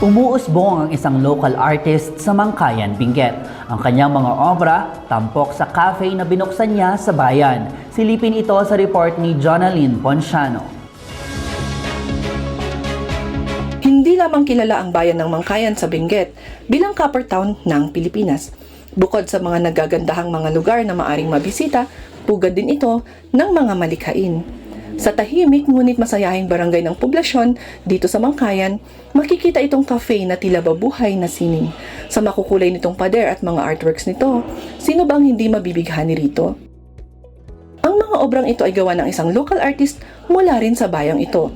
Umuusbong ang isang local artist sa Mangkayan, Benguet. Ang kanyang mga obra, tampok sa cafe na binuksan niya sa bayan. Silipin ito sa report ni Jonalyn Ponciano. Hindi lamang kilala ang bayan ng Mangkayan sa Benguet bilang copper town ng Pilipinas. Bukod sa mga nagagandahang mga lugar na maaring mabisita, pugad din ito ng mga malikhain. Sa tahimik ngunit masayahing barangay ng poblasyon dito sa Mangkayan, makikita itong cafe na tila babuhay na sining. Sa makukulay nitong pader at mga artworks nito, sino bang hindi mabibighani rito? Ang mga obrang ito ay gawa ng isang local artist mula rin sa bayang ito.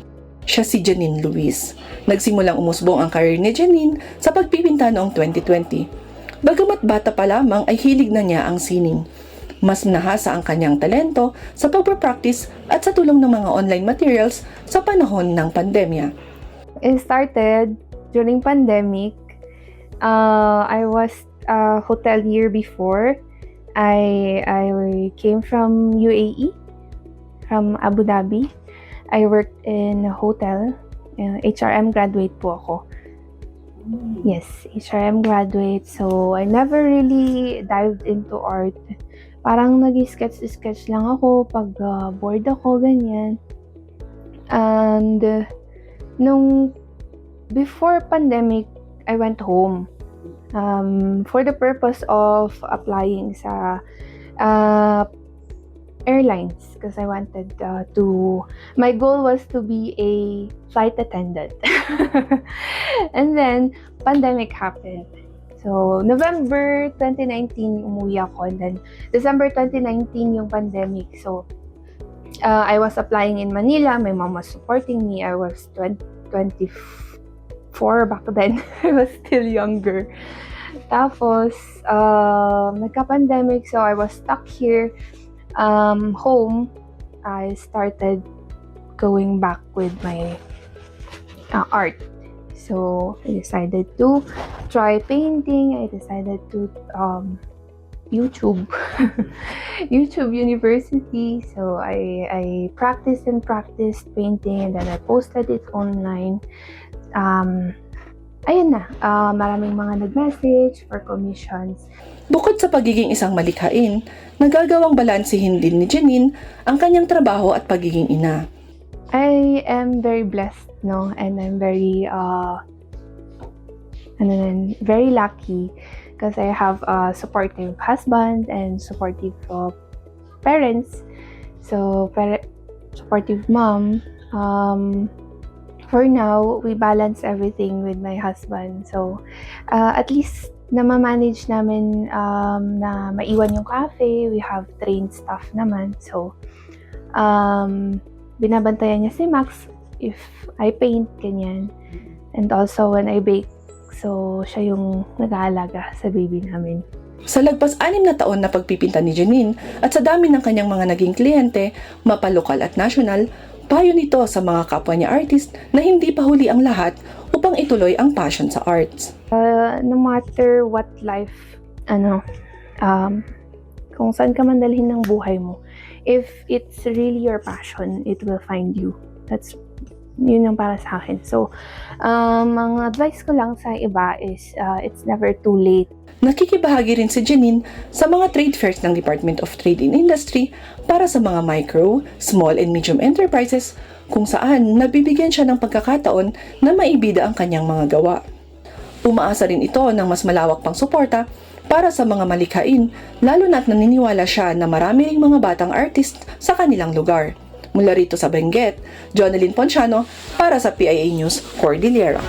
Siya si Janine Luis. Nagsimulang umusbong ang career ni Janine sa pagpipinta noong 2020. Bagamat bata pa lamang ay hilig na niya ang sining. Mas nahasa ang kanyang talento sa pagpapractice at sa tulong ng mga online materials sa panahon ng pandemya. It started during pandemic. I was a hotelier before. I came from UAE, from Abu Dhabi. I worked in a hotel. HRM graduate po ako. Yes, HRM graduate. So, I never really dived into art. Parang nag-sketch lang ako pag bored ako, ganyan. And nung before pandemic, I went home for the purpose of applying sa airlines because I wanted my goal was to be a flight attendant. And then, pandemic happened. So, November 2019, umuwi ako. And then, December 2019, yung pandemic. So, I was applying in Manila. My mom was supporting me. I was 24 back then. I was still younger. Tapos, nagka-pandemic. So, I was stuck here. Home. I started going back with my art. So, I decided to try painting. I decided to YouTube YouTube University. So, I practiced painting and then I posted it online. Ayun na, maraming mga nag-message for commissions. Bukod sa pagiging isang malikhain, nagagawang balansehin din ni Janine ang kanyang trabaho at pagiging ina. I am very blessed, no? And I'm very very lucky because I have a supportive husband and supportive parents. So, supportive mom. For now, we balance everything with my husband. So, at least na-manage namin na maiwan yung cafe. We have trained staff naman. So, binabantayan niya si Max if I paint, ganyan. And also when I bake, so siya yung nag-aalaga sa baby namin. Sa lagpas 6 na taon na pagpipinta ni Janine at sa dami ng kanyang mga naging kliyente, mapalokal at national, payo nito sa mga kapwa niya artist na hindi pa huli ang lahat upang ituloy ang passion sa arts. No matter what life, kung saan ka man dalhin ng buhay mo, if it's really your passion, it will find you. Yun yung para sa akin. So, ang advice ko lang sa iba is, it's never too late. Nakikibahagi rin si Janine sa mga trade fairs ng Department of Trade and Industry para sa mga micro, small and medium enterprises kung saan nabibigyan siya ng pagkakataon na maibida ang kanyang mga gawa. Umaasa rin ito ng mas malawak pang suporta para sa mga malikhain, lalo na't naniniwala siya na marami ring mga batang artist sa kanilang lugar. Mula rito sa Benguet, Jonalyn Ponciano para sa PIA News Cordillera.